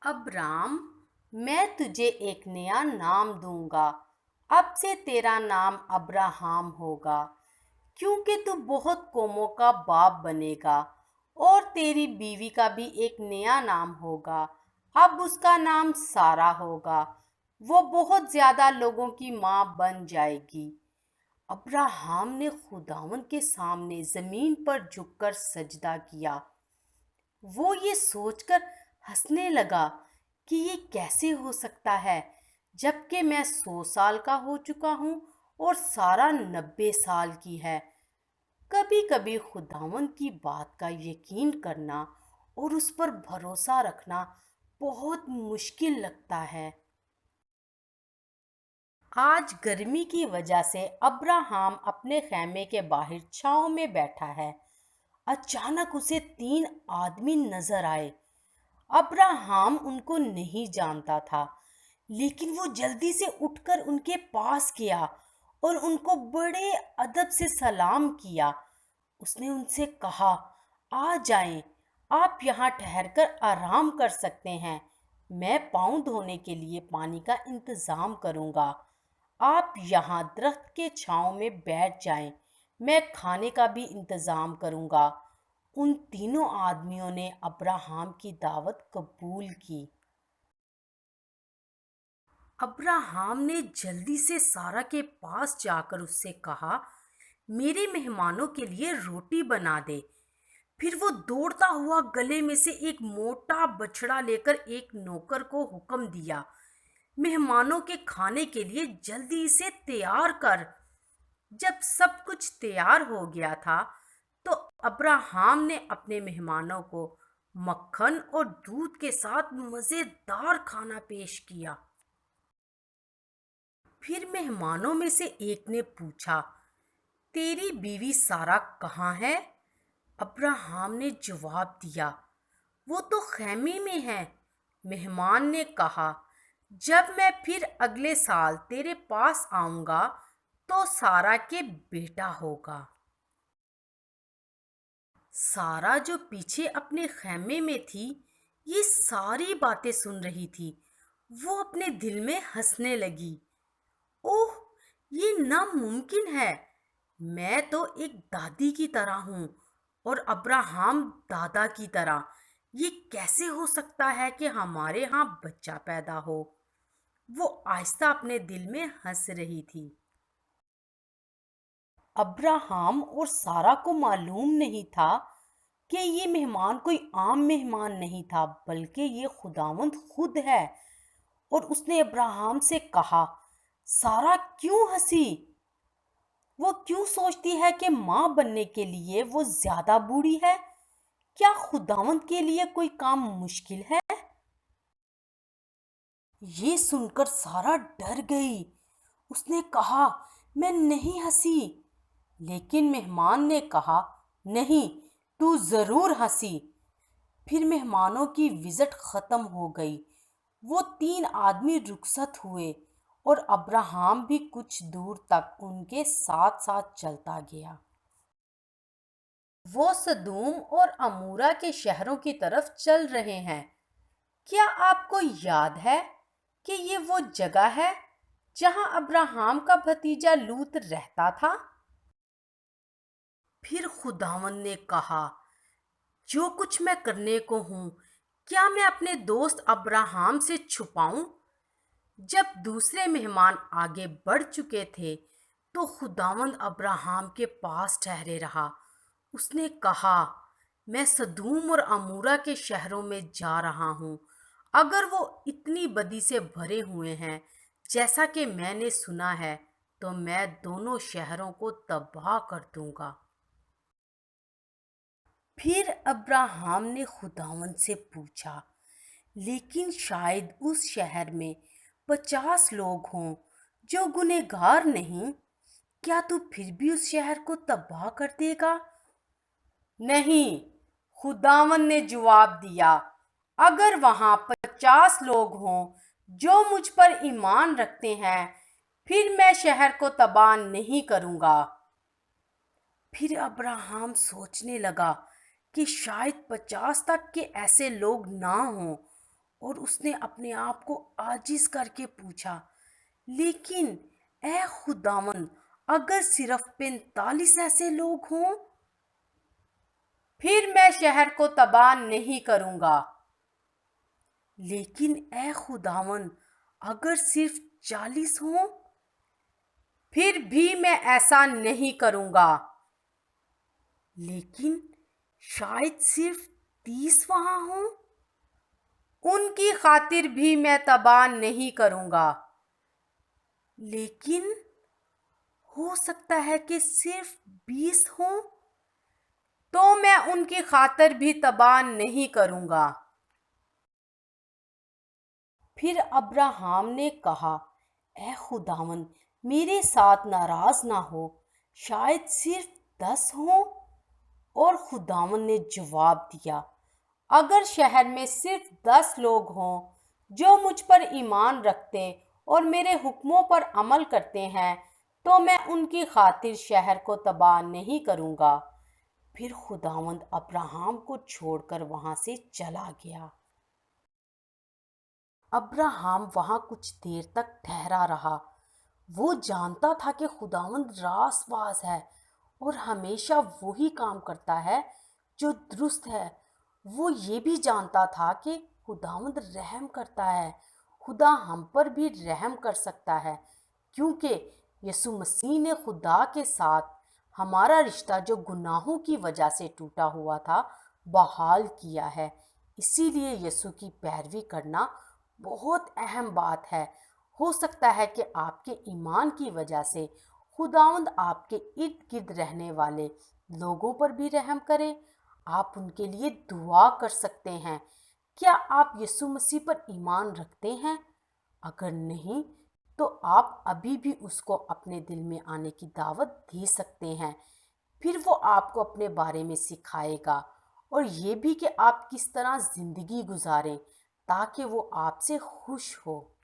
Abram, मैं तुझे एक नया नाम दूंगा। अब से तेरा नाम अब्राहम होगा, क्योंकि तू बहुत कौमों का बाप बनेगा। और तेरी बीवी का भी एक नया नाम होगा। अब उसका नाम सारा होगा। वो बहुत ज्यादा लोगों की माँ बन जाएगी। अब्राहम ने खुदावन के सामने जमीन पर झुककर सजदा किया। वो ये सोचकर हंसने लगा कि ये कैसे हो सकता है, जबकि मैं 100 साल का हो चुका हूँ और सारा 90 साल की है। कभी कभी खुदावंद की बात का यकीन करना और उस पर भरोसा रखना बहुत मुश्किल लगता है। आज गर्मी की वजह से अब्राहम अपने खेमे के बाहर छांव में बैठा है। अचानक उसे 3 आदमी नजर आए। अब्राहम उनको नहीं जानता था, लेकिन वो जल्दी से उठकर उनके पास गया और उनको बड़े अदब से सलाम किया। उसने उनसे कहा, आ जाएं, आप यहाँ ठहरकर आराम कर सकते हैं। मैं पाँव धोने के लिए पानी का इंतज़ाम करूँगा। आप यहाँ दरख्त के छांव में बैठ जाएं। मैं खाने का भी इंतज़ाम करूँगा। उन तीनों आदमियों ने अब्राहम की दावत कबूल की। अब्राहम ने जल्दी से सारा के पास जाकर उससे कहा, मेरे मेहमानों के लिए रोटी बना दे। फिर वो दौड़ता हुआ गले में से एक मोटा बछड़ा लेकर एक नौकर को हुक्म दिया, मेहमानों के खाने के लिए जल्दी इसे तैयार कर। जब सब कुछ तैयार हो गया था, तो अब्राहम ने अपने मेहमानों को मक्खन और दूध के साथ मज़ेदार खाना पेश किया। फिर मेहमानों में से एक ने पूछा, तेरी बीवी सारा कहाँ है? अब्राहम ने जवाब दिया, वो तो खेमे में है। मेहमान ने कहा, जब मैं फिर अगले साल तेरे पास आऊंगा तो सारा के बेटा होगा। सारा जो पीछे अपने खेमे में थी, ये सारी बातें सुन रही थी। वो अपने दिल में हंसने लगी। ओह, ये नामुमकिन है। मैं तो एक दादी की तरह हूँ और अब्राहम दादा की तरह। ये कैसे हो सकता है कि हमारे यहाँ बच्चा पैदा हो? वो आहिस्ता अपने दिल में हंस रही थी। अब्राहम और सारा को मालूम नहीं था कि ये मेहमान कोई आम मेहमान नहीं था, बल्कि ये खुदावंद खुद है। और उसने अब्राहम से कहा, सारा क्यों हंसी? वो क्यों सोचती है कि माँ बनने के लिए वो ज्यादा बूढ़ी है? क्या खुदावंद के लिए कोई काम मुश्किल है? ये सुनकर सारा डर गई। उसने कहा, मैं नहीं हंसी। लेकिन मेहमान ने कहा, नहीं, तू जरूर हंसी। फिर मेहमानों की विजिट खत्म हो गई। वो 3 आदमी रुखसत हुए और अब्राहम भी कुछ दूर तक उनके साथ साथ चलता गया। वो सदूम और अमूरा के शहरों की तरफ चल रहे हैं। क्या आपको याद है कि ये वो जगह है जहां अब्राहम का भतीजा लूत रहता था? फिर खुदावन ने कहा, जो कुछ मैं करने को हूं, क्या मैं अपने दोस्त अब्राहम से छुपाऊं? जब दूसरे मेहमान आगे बढ़ चुके थे, तो खुदावंद अब्राहम के पास ठहरे रहा। उसने कहा, मैं सदूम और अमूरा के शहरों में जा रहा हूँ। अगर वो इतनी बदी से भरे हुए हैं जैसा कि मैंने सुना है, तो मैं दोनों शहरों को तबाह कर दूंगा। फिर अब्राहम ने खुदावंद से पूछा, लेकिन शायद उस शहर में 50 लोग हों जो गुनहगार नहीं। क्या तू फिर भी उस शहर को तबाह कर देगा? नहीं, खुदावन ने जवाब दिया, अगर वहां 50 लोग हों जो मुझ पर ईमान रखते हैं, फिर मैं शहर को तबाह नहीं करूंगा। फिर अब्राहम सोचने लगा कि शायद 50 तक के ऐसे लोग ना हों اور اس نے اپنے آپ کو عاجز کر کے پوچھا، لیکن اے خداوند، اگر صرف 45 ایسے لوگ ہوں؟ پھر میں شہر کو تباہ نہیں کروں گا۔ لیکن اے خداوند، اگر صرف 40 ہوں؟ پھر بھی میں ایسا نہیں کروں گا۔ لیکن شاید صرف 30 وہاں ہوں؟ ان کی خاطر بھی میں تباہ نہیں کروں گا۔ لیکن ہو سکتا ہے کہ صرف 20 ہوں؟ تو میں ان کی خاطر بھی تباہ نہیں کروں گا۔ پھر ابراہیم نے کہا، اے خداوند، میرے ساتھ ناراض نہ ہو، شاید صرف 10 ہوں۔ اور خداوند نے جواب دیا، اگر شہر میں صرف 10 لوگ ہوں جو مجھ پر ایمان رکھتے اور میرے حکموں پر عمل کرتے ہیں تو میں ان کی خاطر شہر کو تباہ نہیں کروں گا۔ پھر خداوند ابراہیم کو چھوڑ کر وہاں سے چلا گیا۔ ابراہیم وہاں کچھ دیر تک ٹھہرا رہا۔ وہ جانتا تھا کہ خداوند راست باز ہے اور ہمیشہ وہی کام کرتا ہے جو درست ہے۔ وہ یہ بھی جانتا تھا کہ خداوند رحم کرتا ہے۔ خدا ہم پر بھی رحم کر سکتا ہے، کیونکہ یسوع مسیح نے خدا کے ساتھ ہمارا رشتہ جو گناہوں کی وجہ سے ٹوٹا ہوا تھا بحال کیا ہے۔ اسی لیے یسوع کی پیروی کرنا بہت اہم بات ہے۔ ہو سکتا ہے کہ آپ کے ایمان کی وجہ سے خداوند آپ کے ارد گرد رہنے والے لوگوں پر بھی رحم کرے۔ آپ ان کے لیے دعا کر سکتے ہیں۔ کیا آپ یسوع مسیح پر ایمان رکھتے ہیں؟ اگر نہیں تو آپ ابھی بھی اس کو اپنے دل میں آنے کی دعوت دے سکتے ہیں۔ پھر وہ آپ کو اپنے بارے میں سکھائے گا اور یہ بھی کہ آپ کس طرح زندگی گزاریں تاکہ وہ آپ سے خوش ہو۔